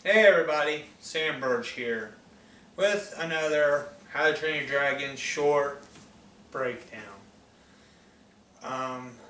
Hey everybody, Sam Birch here with another How to Train Your Dragon short breakdown.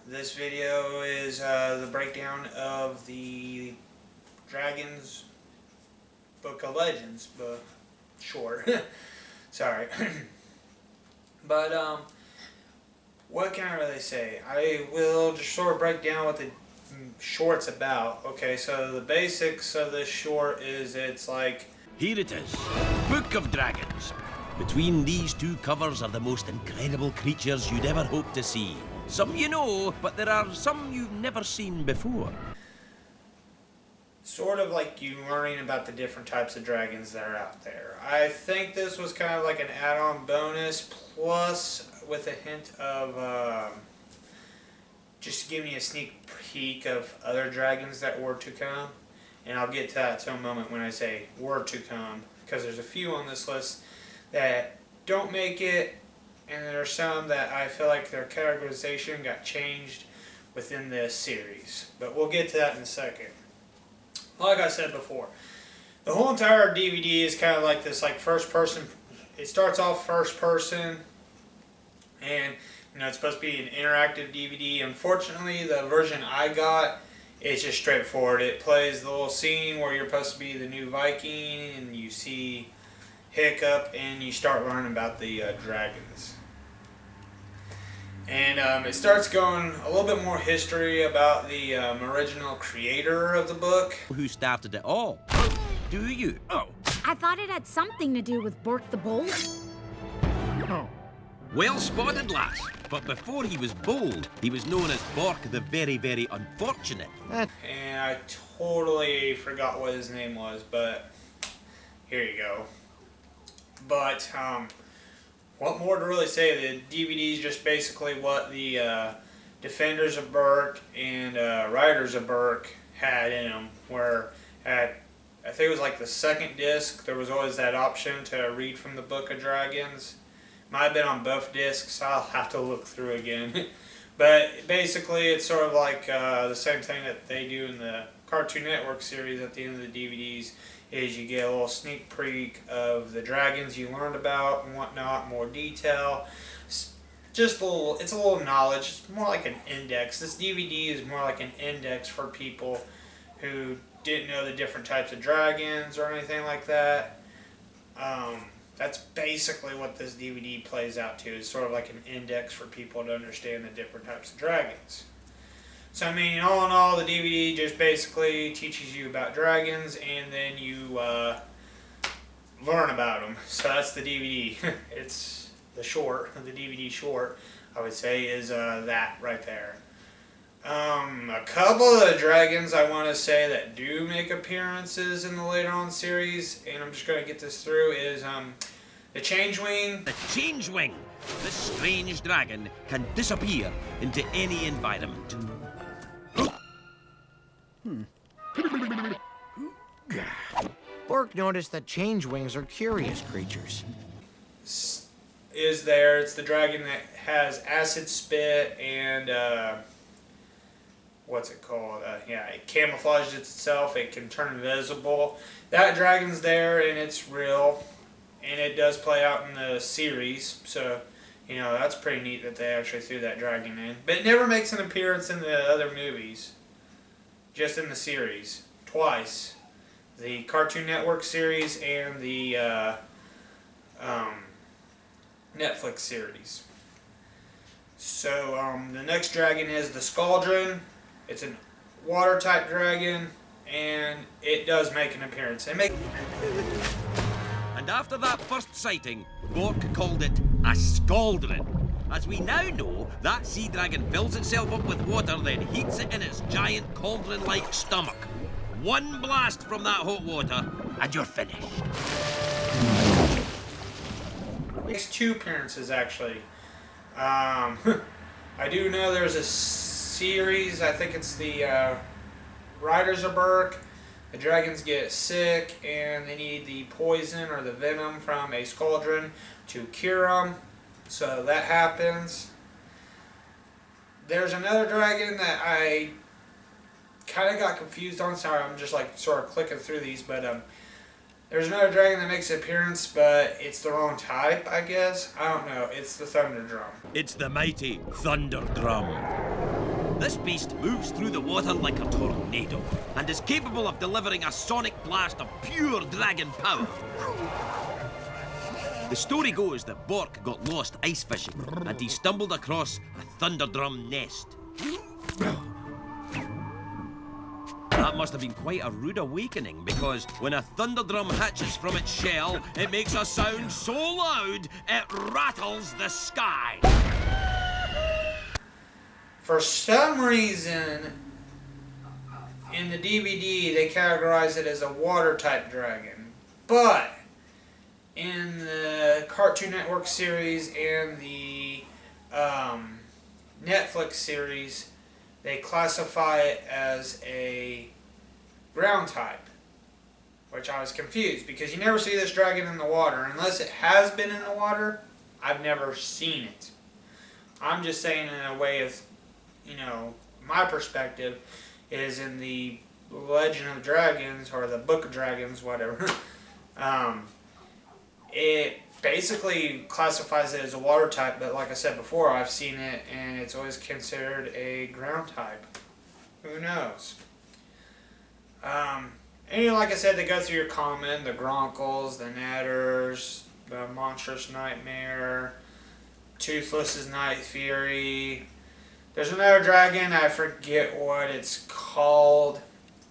This video is the breakdown of the Dragon's Book of Legends, but short. Sorry. But what can I really say? I will just sort of break down what the short's about. Okay, so the basics of this short is it's like... Here it is, Book of Dragons. Between these two covers are the most incredible creatures you'd ever hope to see. Some you know, but there are some you've never seen before. Sort of like you learning about the different types of dragons that are out there. I think this was kind of like an add-on bonus, plus with a hint of just give me a sneak peek of other dragons that were to come. And I'll get to that in a moment when I say were to come, because there's a few on this list that don't make it, and there are some that I feel like their categorization got changed within this series. But we'll get to that in a second. Like I said before, the whole entire DVD is kind of like this, like first person. It starts off first person, and you know it's supposed to be an interactive DVD. Unfortunately, the version I got is just straightforward. It plays the little scene where you're supposed to be the new Viking, and you see Hiccup, and you start learning about the dragons. And it starts going a little bit more history about the original creator of the book. Who started it all? Do you? Oh. I thought it had something to do with Bork the Bold. Oh. Well spotted, lass. But before he was bold, he was known as Bork the Very, Very Unfortunate. And I totally forgot what his name was, but here you go. But, what more to really say? The DVD is just basically what the Defenders of Berk and Riders of Berk had in them, where at, I think it was like the second disc, there was always that option to read from the Book of Dragons. Might have been on both discs, I'll have to look through again. But basically it's sort of like the same thing that they do in the Cartoon Network series at the end of the DVDs, is you get a little sneak peek of the dragons you learned about and whatnot, more detail. Just a little, it's a little knowledge. It's more like an index. This DVD is more like an index for people who didn't know the different types of dragons or anything like that. That's basically what this DVD plays out to. It's sort of like an index for people to understand the different types of dragons. So, I mean, all in all, the DVD just basically teaches you about dragons, and then you learn about them. So that's the DVD. It's the short, the DVD short, I would say, is that right there. A couple of the dragons I want to say that do make appearances in the later on series, and I'm just going to get this through, is the Changewing. The Changewing! This strange dragon can disappear into any environment. Bork noticed that Changewings are curious creatures. Is there? It's the dragon that has acid spit and what's it called? Yeah, it camouflages itself. It can turn invisible. That dragon's there and it's real, and it does play out in the series. So you know that's pretty neat that they actually threw that dragon in. But it never makes an appearance in the other movies. Just in the series, twice. The Cartoon Network series and the Netflix series. So the next dragon is the Cauldron. It's a water type dragon, and it does make an appearance. And after that first sighting, Bork called it a Cauldron. As we now know, that sea dragon fills itself up with water, then heats it in its giant cauldron-like stomach. One blast from that hot water, and you're finished. Makes two appearances, actually. I do know there's a series, I think it's the Riders of Berk. The dragons get sick, and they need the poison or the venom from a Cauldron to cure them. So that happens. There's another dragon that I kind of got confused on. Sorry, I'm just like sort of clicking through these, but there's another dragon that makes an appearance, but it's the wrong type, I guess. I don't know. It's the Thunderdrum. It's the mighty Thunderdrum. This beast moves through the water like a tornado and is capable of delivering a sonic blast of pure dragon power. The story goes that Bork got lost ice fishing and he stumbled across a Thunderdrum nest. That must have been quite a rude awakening, because when a Thunderdrum hatches from its shell, it makes a sound so loud it rattles the sky. For some reason, in the DVD, they categorize it as a water-type dragon. But in the Cartoon Network series and the Netflix series, they classify it as a ground type. Which I was confused, because you never see this dragon in the water. Unless it has been in the water, I've never seen it. I'm just saying in a way of, my perspective is in the Legend of Dragons, or the Book of Dragons, whatever. It basically classifies it as a water type, but like I said before, I've seen it and it's always considered a ground type. Who knows? And like I said, they go through your common, the Gronkles, the Natters, the Monstrous Nightmare, Toothless's Night Fury. There's another dragon, I forget what it's called,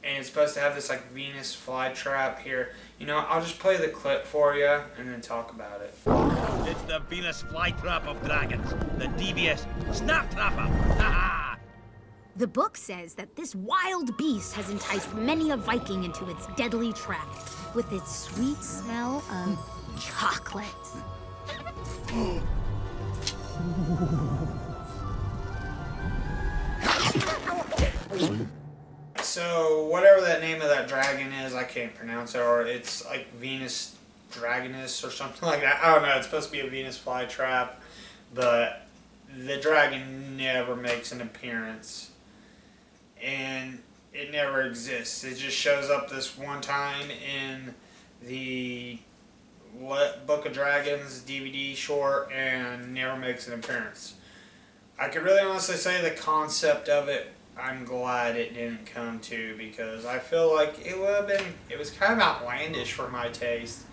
and it's supposed to have this like Venus Flytrap here. I'll just play the clip for you and then talk about it. It's the Venus Flytrap of dragons, the devious Snap Trapper. Ha! The book says that this wild beast has enticed many a Viking into its deadly trap with its sweet smell of chocolate. So, whatever that name of that dragon is, I can't pronounce it, or it's like Venus Dragoness or something like that. I don't know, it's supposed to be a Venus flytrap, but the dragon never makes an appearance. And it never exists. It just shows up this one time in the Book of Dragons DVD short and never makes an appearance. I could really honestly say the concept of it, I'm glad it didn't come to, because I feel like it was kind of outlandish for my taste.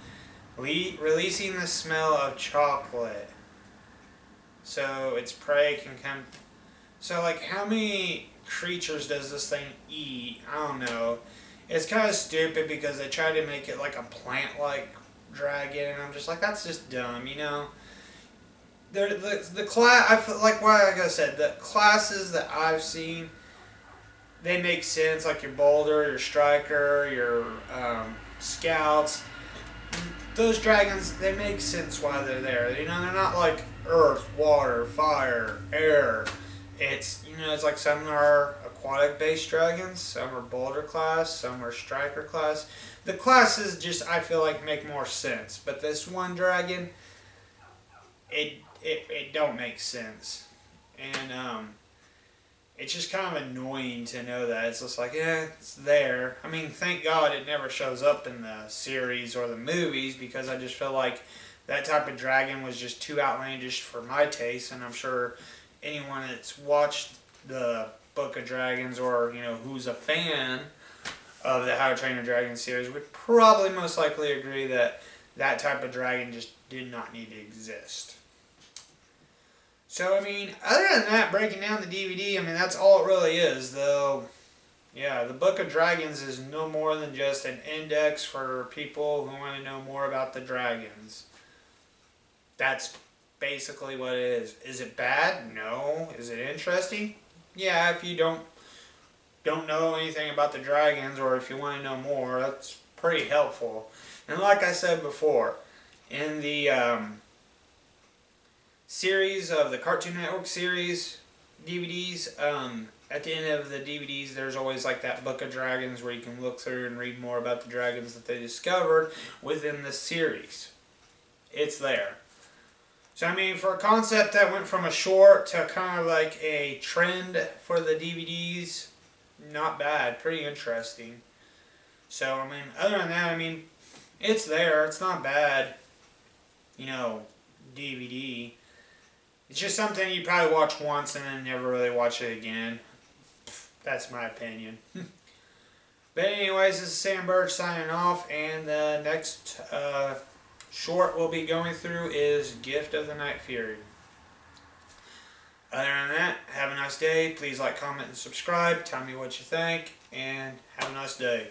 Releasing the smell of chocolate so its prey can come. So, like, how many creatures does this thing eat? I don't know. It's kind of stupid because they try to make it like a plant-like dragon, and I'm just like, that's just dumb, The class, I feel like I said, the classes that I've seen, they make sense, like your Boulder, your Striker, your Scouts. Those dragons, they make sense why they're there. They're not like Earth, Water, Fire, Air. It's like some are aquatic-based dragons, some are Boulder class, some are Striker class. The classes just, I feel like, make more sense. But this one dragon, it don't make sense. And it's just kind of annoying to know that. It's just like, it's there. I mean, thank God it never shows up in the series or the movies, because I just feel like that type of dragon was just too outlandish for my taste, and I'm sure anyone that's watched the Book of Dragons, or who's a fan of the How to Train Your Dragon series, would probably most likely agree that that type of dragon just did not need to exist. So, I mean, other than that, breaking down the DVD, I mean, that's all it really is, though. Yeah, the Book of Dragons is no more than just an index for people who want to know more about the dragons. That's basically what it is. Is it bad? No. Is it interesting? Yeah, if you don't know anything about the dragons, or if you want to know more, that's pretty helpful. And like I said before, in the series of the Cartoon Network series DVDs, at the end of the DVDs, there's always like that Book of Dragons where you can look through and read more about the dragons that they discovered within the series. It's there. So, I mean, for a concept that went from a short to kind of like a trend for the DVDs, not bad, pretty interesting. So, I mean, other than that, I mean, it's there, it's not bad, you know, DVD. It's just something you probably watch once and then never really watch it again. That's my opinion. But anyways, this is Sam Birch signing off, and the next short we'll be going through is Gift of the Night Fury. Other than that, have a nice day. Please like, comment, and subscribe. Tell me what you think, and have a nice day.